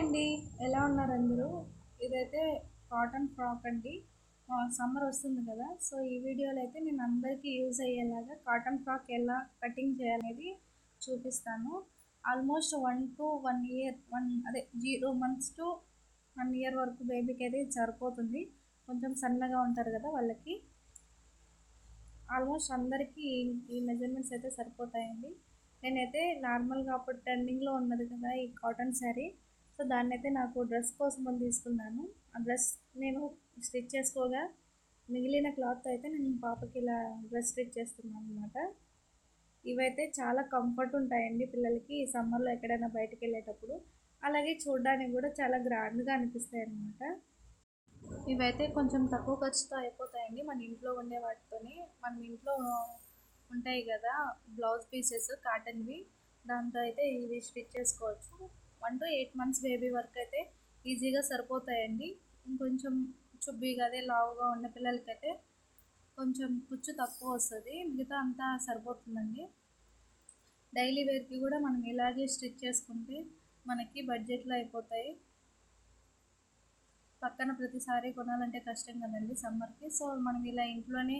అండి. ఎలా ఉన్నారు అందరూ? ఇదైతే కాటన్ ఫ్రాక్ అండి. సమ్మర్ వస్తుంది కదా! సో, ఈ వీడియోలో అయితే నేను అందరికీ యూజ్ అయ్యేలాగా కాటన్ ఫ్రాక్ ఎలా కటింగ్ చేయాలనేది చూపిస్తాను. Almost 1 year 0 months to 1 year వరకు బేబీకి అయితే ఇది సరిపోతుంది. కొంచెం సన్నగా ఉంటారు కదా వాళ్ళకి. ఆల్మోస్ట్ అందరికీ ఈ మెజర్మెంట్స్ అయితే సరిపోతాయండి. నేనైతే నార్మల్గా అప్పుడు ట్రెండింగ్లో ఉన్నది కదా ఈ కాటన్ శారీ. సో దాన్నైతే నాకు డ్రెస్ కోసం అని తీసుకున్నాను. ఆ డ్రెస్ నేను స్టిచ్ చేసుకోగా మిగిలిన క్లాత్ అయితే నేను పాపకి ఇలా డ్రెస్ స్టిచ్ చేస్తున్నాను అనమాట. ఇవైతే చాలా కంఫర్ట్ ఉంటాయండి పిల్లలకి ఈ సమ్మర్లో ఎక్కడైనా బయటకు వెళ్ళేటప్పుడు. అలాగే చూడడానికి కూడా చాలా గ్రాండ్గా అనిపిస్తాయి అన్నమాట. ఇవైతే కొంచెం తక్కువ ఖర్చుతో అయిపోతాయండి. మన ఇంట్లో ఉండే వాటితోనే మనం ఇంట్లో ఉంటాయి కదా బ్లౌజ్ పీసెస్ కాటన్వి, దాంతో అయితే ఇవి స్టిచ్ చేసుకోవచ్చు. 1 to 8 మంత్స్ బేబీ వరకు అయితే ఈజీగా సరిపోతాయండి. ఇంకొంచెం చుబ్బీగా అదే లావుగా ఉన్న పిల్లలకైతే కొంచెం కుచ్చు తక్కువ వస్తుంది, మిగతా అంతా సరిపోతుందండి. డైలీ వేర్కి కూడా మనం ఇలాగే స్టిచ్ చేసుకుంటే మనకి బడ్జెట్లో అయిపోతాయి. పక్కన ప్రతిసారి కొనాలంటే కష్టం కదండి సమ్మర్కి. సో మనం ఇలా ఇంట్లోనే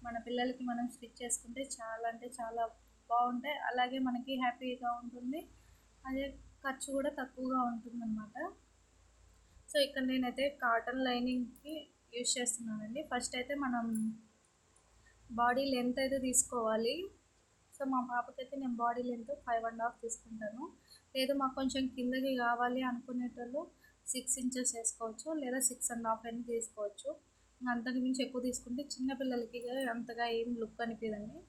మన పిల్లలకి మనం స్టిచ్ చేసుకుంటే చాలా అంటే చాలా బాగుంటాయి. అలాగే మనకి హ్యాపీగా ఉంటుంది, అదే ఖర్చు కూడా తక్కువగా ఉంటుంది అన్నమాట. సో ఇక్కడ నేనైతే కాటన్ లైనింగ్కి యూజ్ చేస్తున్నానండి. ఫస్ట్ అయితే మనం బాడీ లెంత్ అయితే తీసుకోవాలి. సో మా పాపకైతే నేను బాడీ లెంత్ 5.5 తీసుకుంటాను. లేదు మాకు కొంచెం కిందకి కావాలి అనుకునేటోళ్ళు 6 ఇంచెస్ వేసుకోవచ్చు, లేదా 6.5 అని తీసుకోవచ్చు. అంతకు మించి ఎక్కువ తీసుకుంటే చిన్నపిల్లలకి అంతగా ఏం లుక్ అనిపించదండి.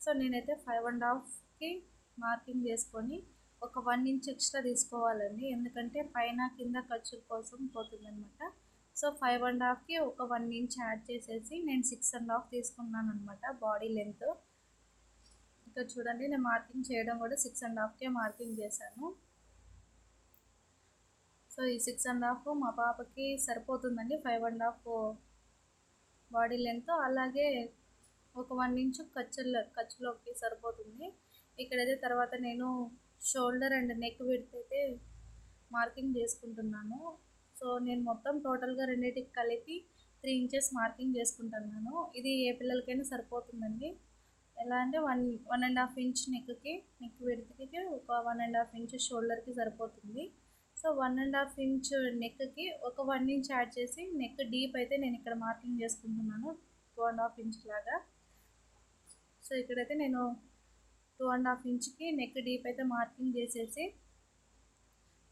సో నేనైతే 5.5కి మార్కింగ్ చేసుకొని ఒక 1 ఇంచ్ ఎక్స్ట్రా తీసుకోవాలండి, ఎందుకంటే పైన కింద ఖర్చుల కోసం పోతుందన్నమాట. సో 5.5కి ఒక 1 ఇంచ్ యాడ్ చేసేసి నేను 6.5 తీసుకున్నాను అనమాట బాడీ లెంత్. ఇక్కడ చూడండి నేను మార్కింగ్ చేయడం కూడా 6.5కే మార్కింగ్ చేశాను. సో ఈ 6.5 మా పాపకి సరిపోతుందండి. 5.5 బాడీ లెంత్, అలాగే ఒక 1 ఇంచ్ ఖర్చులోకి సరిపోతుంది. ఇక్కడైతే తర్వాత నేను షోల్డర్ అండ్ నెక్ విడ్త్ అయితే మార్కింగ్ చేసుకుంటున్నాను. సో నేను మొత్తం టోటల్గా రెండింటికి కలిపి 3 ఇంచెస్ మార్కింగ్ చేసుకుంటున్నాను. ఇది ఏ పిల్లలకైనా సరిపోతుందండి. ఎలా అంటే 1.5 ఇంచ్ నెక్ విడ్త్కి ఒక 1.5 ఇంచ్ షోల్డర్కి సరిపోతుంది. సో 1.5 ఇంచ్ నెక్కి ఒక 1 ఇంచ్ యాడ్ చేసి నెక్ డీప్ అయితే నేను ఇక్కడ మార్కింగ్ చేసుకుంటున్నాను 2.5 ఇంచ్ లాగా. సో ఇక్కడైతే నేను 2.5 ఇంచ్కి నెక్ డీప్ అయితే మార్కింగ్ చేసేసి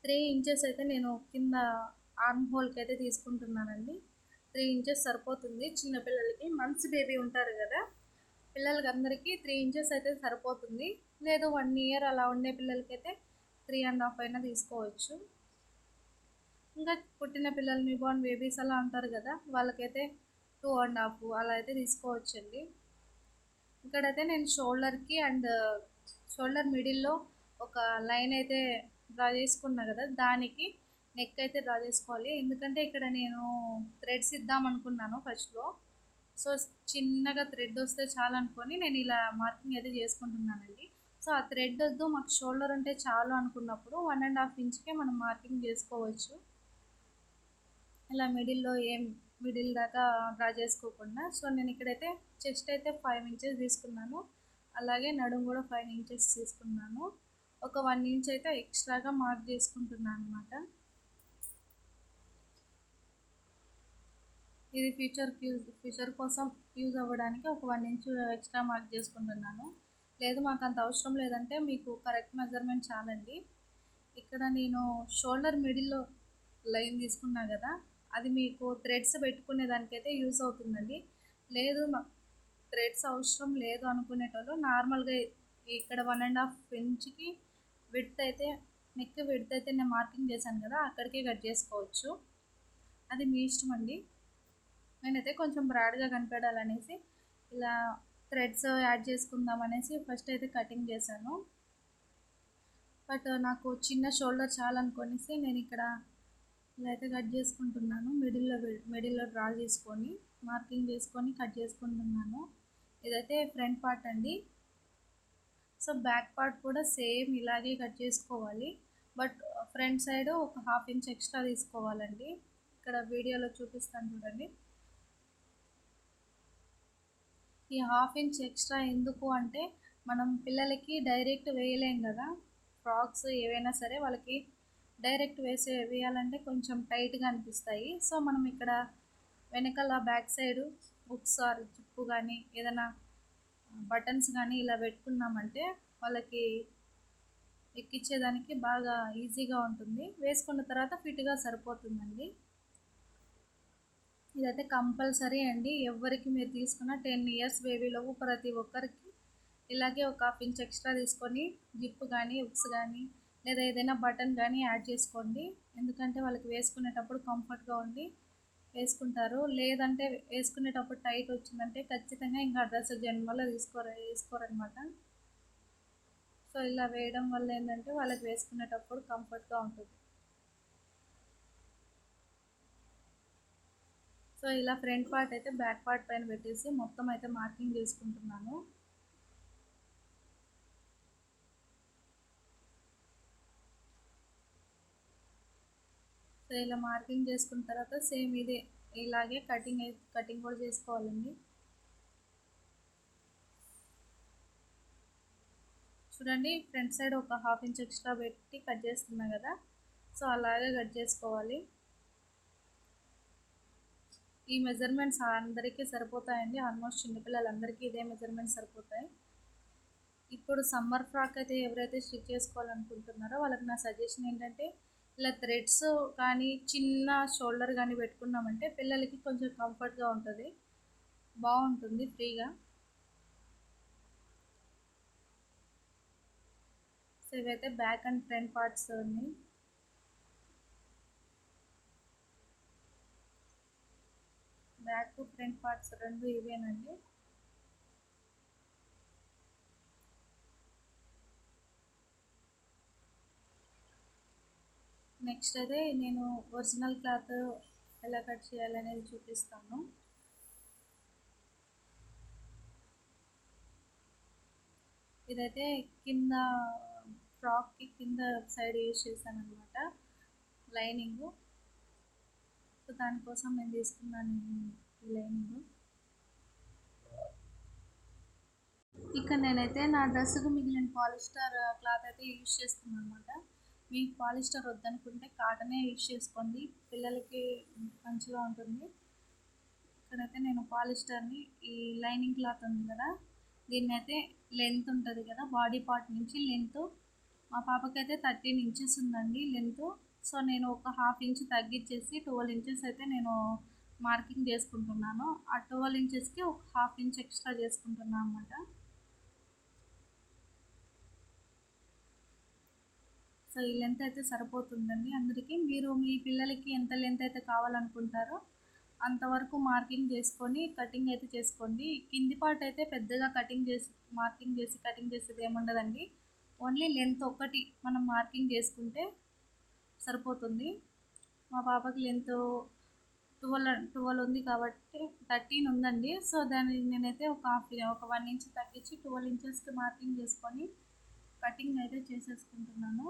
3 ఇంచెస్ అయితే నేను కింద ఆర్మ్ హోల్కి అయితే తీసుకుంటున్నానండి. 3 ఇంచెస్ సరిపోతుంది చిన్నపిల్లలకి. మంత్స్ బేబీ ఉంటారు కదా పిల్లలకి అందరికీ 3 ఇంచెస్ అయితే సరిపోతుంది. లేదు 1 ఇయర్ అలా ఉండే పిల్లలకైతే 3.5 అయినా తీసుకోవచ్చు. ఇంకా పుట్టిన పిల్లలు న్యూబార్న్ బేబీస్ అలా ఉంటారు కదా వాళ్ళకైతే 2.5 అలా అయితే తీసుకోవచ్చండి. ఇక్కడైతే నేను షోల్డర్కి అండ్ షోల్డర్ మిడిల్లో ఒక లైన్ అయితే డ్రా చేసుకున్నా కదా, దానికి నెక్ అయితే డ్రా చేసుకోవాలి. ఎందుకంటే ఇక్కడ నేను థ్రెడ్స్ ఇద్దాం అనుకున్నాను ఫస్ట్లో. సో చిన్నగా థ్రెడ్ వస్తే చాలు అనుకొని నేను ఇలా మార్కింగ్ అయితే చేసుకుంటున్నానండి. సో ఆ థ్రెడ్ వద్దు మాకు షోల్డర్ అంటే చాలు అనుకున్నప్పుడు 1.5 ఇంచ్కే మనం మార్కింగ్ చేసుకోవచ్చు. ఇలా మిడిల్ దాకా డ్రా చేసుకోకుండా. సో నేను ఇక్కడైతే చెస్ట్ అయితే 5 ఇంచెస్ తీసుకున్నాను, అలాగే నడుము కూడా 5 ఇంచెస్ తీసుకున్నాను. ఒక 1 ఇంచ్ అయితే ఎక్స్ట్రాగా మార్క్ చేసుకుంటున్నాను అనమాట. ఇది ఫ్యూచర్ కోసం యూజ్ అవ్వడానికి ఒక 1 ఇంచ్ ఎక్స్ట్రా మార్క్ చేసుకుంటున్నాను. లేదు మాకు అంత అవసరం లేదంటే మీకు కరెక్ట్ మెజర్మెంట్ చాలండి. ఇక్కడ నేను షోల్డర్ మిడిల్లో లైన్ తీసుకున్నా కదా, అది మీకు థ్రెడ్స్ పెట్టుకునే దానికైతే యూజ్ అవుతుందండి. లేదు మాకు థ్రెడ్స్ అవసరం లేదు అనుకునేటోళ్ళు నార్మల్గా ఇక్కడ 1.5 ఇంచ్కి నెక్ విడ్త్ అయితే నేను మార్కింగ్ చేశాను కదా అక్కడికే కట్ చేసుకోవచ్చు. అది మీ ఇష్టం అండి. నేనైతే కొంచెం బ్రాడ్గా కనిపెడాలనేసి ఇలా థ్రెడ్స్ యాడ్ చేసుకుందాం అనేసి ఫస్ట్ అయితే కటింగ్ చేశాను. బట్ నాకు చిన్న షోల్డర్ చాలనుకొనేసి నేను ఇక్కడ ఇలా అయితే కట్ చేసుకుంటున్నాను. మిడిల్లో డ్రా చేసుకొని మార్కింగ్ చేసుకొని కట్ చేసుకుంటున్నాను. ఇదైతే ఫ్రంట్ పార్ట్ అండి. సో బ్యాక్ పార్ట్ కూడా సేమ్ ఇలాగే కట్ చేసుకోవాలి. బట్ ఫ్రంట్ సైడ్ ఒక 1/2 ఇంచ్ ఎక్స్ట్రా తీసుకోవాలండి. ఇక్కడ వీడియోలో చూపిస్తాను చూడండి. ఈ 1/2 ఇంచ్ ఎక్స్ట్రా ఎందుకు అంటే మనం పిల్లలకి డైరెక్ట్ వేయలేం కదా, ఫ్రాక్స్ ఏవైనా సరే వాళ్ళకి డైరెక్ట్ వేయాలంటే కొంచెం టైట్గా అనిపిస్తాయి. సో మనం ఇక్కడ వెనకాల back side hooks or zip కానీ ఏదైనా బటన్స్ కానీ ఇలా పెట్టుకున్నామంటే వాళ్ళకి ఎక్కించేదానికి బాగా ఈజీగా ఉంటుంది. వేసుకున్న తర్వాత ఫిట్గా సరిపోతుందండి. ఇదైతే కంపల్సరీ అండి. ఎవరికి మీరు తీసుకున్న 10 ఇయర్స్ బేబీలోపు ప్రతి ఒక్కరికి ఇలాగే ఒక 1/2 ఇంచ్ ఎక్స్ట్రా తీసుకొని జిప్ కానీ హుక్స్ కానీ లేదా ఏదైనా బటన్ కానీ యాడ్ చేసుకోండి. ఎందుకంటే వాళ్ళకి వేసుకునేటప్పుడు కంఫర్ట్గా ఉండి వేసుకుంటారు. లేదంటే వేసుకునేటప్పుడు టైట్ వచ్చిందంటే ఖచ్చితంగా ఇంకా డ్రెస్ జన్మలో వేసుకోరనమాట. సో ఇలా వేయడం వల్ల ఏంటంటే వాళ్ళకి వేసుకునేటప్పుడు కంఫర్ట్గా ఉంటుంది. సో ఇలా ఫ్రంట్ పార్ట్ అయితే బ్యాక్ పార్ట్ పైన పెట్టేసి మొత్తం అయితే మార్కింగ్ చేసుకుంటున్నాను. సో ఇలా మార్కింగ్ చేసుకున్న తర్వాత సేమ్ ఇదే ఇలాగే కటింగ్ కూడా చేసుకోవాలండి. చూడండి, ఫ్రంట్ సైడ్ ఒక 1/2 ఇంచ్ ఎక్స్ట్రా పెట్టి కట్ చేస్తున్నా కదా, సో అలాగే కట్ చేసుకోవాలి. ఈ మెజర్మెంట్స్ అందరికీ సరిపోతాయండి. ఆల్మోస్ట్ చిన్నపిల్లలందరికీ ఇదే మెజర్మెంట్స్ సరిపోతాయి. ఇప్పుడు సమ్మర్ ఫ్రాక్ అయితే ఎవరైతే స్టిచ్ చేసుకోవాలనుకుంటున్నారో వాళ్ళకి నా సజెషన్ ఏంటంటే ఇలా థ్రెడ్స్ కానీ చిన్న షోల్డర్ కానీ పెట్టుకున్నామంటే పిల్లలకి కొంచెం కంఫర్ట్గా ఉంటుంది, బాగుంటుంది ఫ్రీగా. సో ఇవైతే బ్యాక్ అండ్ ఫ్రంట్ పార్ట్స్ ఉన్నాయి. బ్యాక్ ఫ్రంట్ పార్ట్స్ రెండు ఇవేనండి. నెక్స్ట్ అయితే నేను ఒరిజినల్ క్లాత్ ఎలా కట్ చేయాలనేది చూపిస్తాను. ఇదైతే కింద ఫ్రాక్కి కింద సైడ్ యూజ్ చేశాను అనమాట లైనింగ్. సో దానికోసం నేను తీసుకున్నాను ఈ లైనింగ్. ఇక్కడ నేనైతే నా డ్రెస్సుకు మిగిలిన పాలిస్టర్ క్లాత్ అయితే యూజ్ చేస్తున్నాను అనమాట. మీకు పాలిస్టర్ వద్దనుకుంటే కాటనే యూజ్ చేసుకోండి, పిల్లలకి మంచిగా ఉంటుంది. ఇక్కడైతే నేను పాలిస్టర్ని ఈ లైనింగ్ క్లాత్ ఉంది కదా, దీన్ని అయితే లెంత్ ఉంటుంది కదా బాడీ పార్ట్ నుంచి లెంత్ మా పాపకైతే 13 ఇంచెస్ ఉందండి లెంత్. సో నేను ఒక 1/2 ఇంచ్ తగ్గించేసి 12 ఇంచెస్ అయితే నేను మార్కింగ్ చేసుకుంటున్నాను. ఆ 12 ఇంచెస్కి ఒక 1/2 ఇంచ్ ఎక్స్ట్రా చేసుకుంటున్నాను అనమాట. సో ఈ లెంత్ అయితే సరిపోతుందండి అందరికీ. మీరు మీ పిల్లలకి ఎంత లెంత్ అయితే కావాలనుకుంటారో అంతవరకు మార్కింగ్ చేసుకొని కటింగ్ అయితే చేసుకోండి. కింది పార్ట్ అయితే పెద్దగా మార్కింగ్ చేసి కటింగ్ చేసేది ఏముండదండి. ఓన్లీ లెంత్ ఒక్కటి మనం మార్కింగ్ చేసుకుంటే సరిపోతుంది. మా పాపకి లెంత్ 12 ఉంది కాబట్టి 13 ఉందండి. సో దాన్ని నేనైతే ఒక 1 ఇంచ్ తగ్గించి 12 ఇంచెస్కి మార్కింగ్ చేసుకొని కటింగ్ అయితే చేసేసుకుంటున్నాను.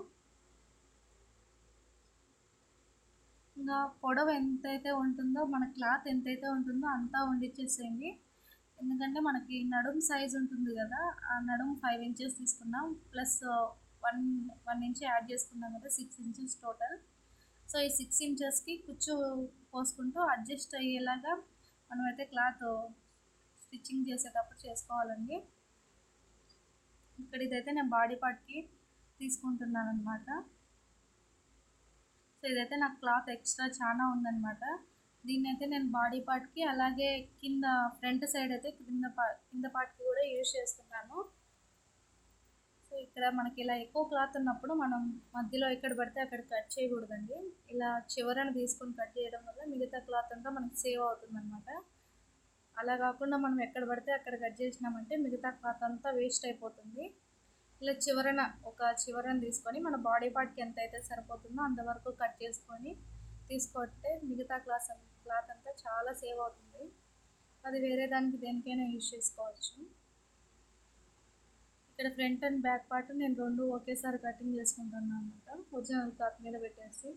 ఇంకా పొడవు ఎంతైతే ఉంటుందో మన క్లాత్ ఎంతైతే ఉంటుందో అంతా వండిచ్చేసేయండి. ఎందుకంటే మనకి నడుము సైజ్ ఉంటుంది కదా, ఆ నడుము 5 ఇంచెస్ తీసుకున్నాం ప్లస్ వన్ ఇంచ్ యాడ్ చేసుకున్నాం కదా, 6 ఇంచెస్ టోటల్. సో ఈ 6 ఇంచెస్కి కుచ్చు పోసుకుంటూ అడ్జస్ట్ అయ్యేలాగా మనమైతే క్లాత్ స్టిచ్చింగ్ చేసేటప్పుడు చేసుకోవాలండి. ఇక్కడ ఇదైతే నేను బాడీ పార్ట్కి తీసుకుంటున్నాను అనమాట. సో ఇదైతే నాకు క్లాత్ ఎక్స్ట్రా చాలా ఉందన్నమాట. దీన్ని అయితే నేను బాడీ పార్ట్కి అలాగే కింద ఫ్రంట్ సైడ్ అయితే కింద పార్ట్కి కూడా యూజ్ చేస్తున్నాను. సో ఇక్కడ మనకి ఇలా ఎక్కువ క్లాత్ ఉన్నప్పుడు మనం మధ్యలో ఎక్కడ పడితే అక్కడ కట్ చేయకూడదండి. ఇలా చివరను తీసుకొని కట్ చేయడం వల్ల మిగతా క్లాత్ అంతా మనకి సేవ్ అవుతుందన్నమాట. అలా కాకుండా మనం ఎక్కడ పడితే అక్కడ కట్ చేసినామంటే మిగతా క్లాత్ అంతా వేస్ట్ అయిపోతుంది. ఇలా చివరను తీసుకొని మన బాడీ పార్ట్కి ఎంత అయితే సరిపోతుందో అంతవరకు కట్ చేసుకొని తీసుకుంటే మిగతా క్లాత్ అంతా చాలా సేవ్ అవుతుంది. అది వేరే దానికి దేనికైనా యూజ్ చేసుకోవచ్చు. ఇక్కడ ఫ్రంట్ అండ్ బ్యాక్ పార్ట్ నేను రెండు ఒకేసారి కటింగ్ చేసుకుంటున్నాను అనమాట, ఒరిజినల్ క్లాత్ మీద పెట్టేసి.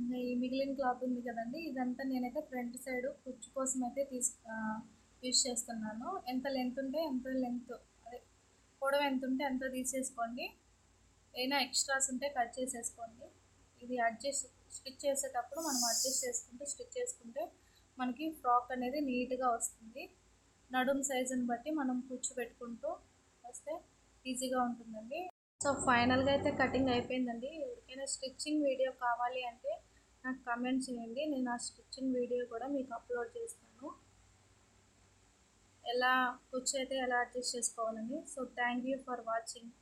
ఇంకా ఈ మిగిలిన క్లాత్ ఉంది కదండి, ఇదంతా నేనైతే ఫ్రంట్ సైడ్ కుచ్చు కోసం అయితే యూజ్ చేస్తున్నాను. ఎంత లెంత్ ఉంటే ఎంత లెంత్, అదే పొడవు ఎంత ఉంటే అంత తీసేసుకోండి, ఏమైనా ఎక్స్ట్రాస్ ఉంటే కట్ చేసేసుకోండి. ఇది స్టిచ్ చేసేటప్పుడు మనం అడ్జస్ట్ స్టిచ్ చేసుకుంటే మనకి ఫ్రాక్ అనేది నీట్గా వస్తుంది. నడుం సైజుని బట్టి మనం కుచ్చు పెట్టుకుంటూ వస్తే ఈజీగా ఉంటుందండి. సో ఫైనల్గా అయితే కటింగ్ అయిపోయిందండి. ఎవరికైనా స్టిచ్చింగ్ వీడియో కావాలి అంటే నాకు కామెంట్ చేయండి, నేను ఆ స్టిచ్చింగ్ వీడియో కూడా మీకు అప్లోడ్ చేస్తాను, ఎలా కుచ్చు అయితే ఎలా అడ్జస్ట్ చేసుకోవాలని. So thank you for watching.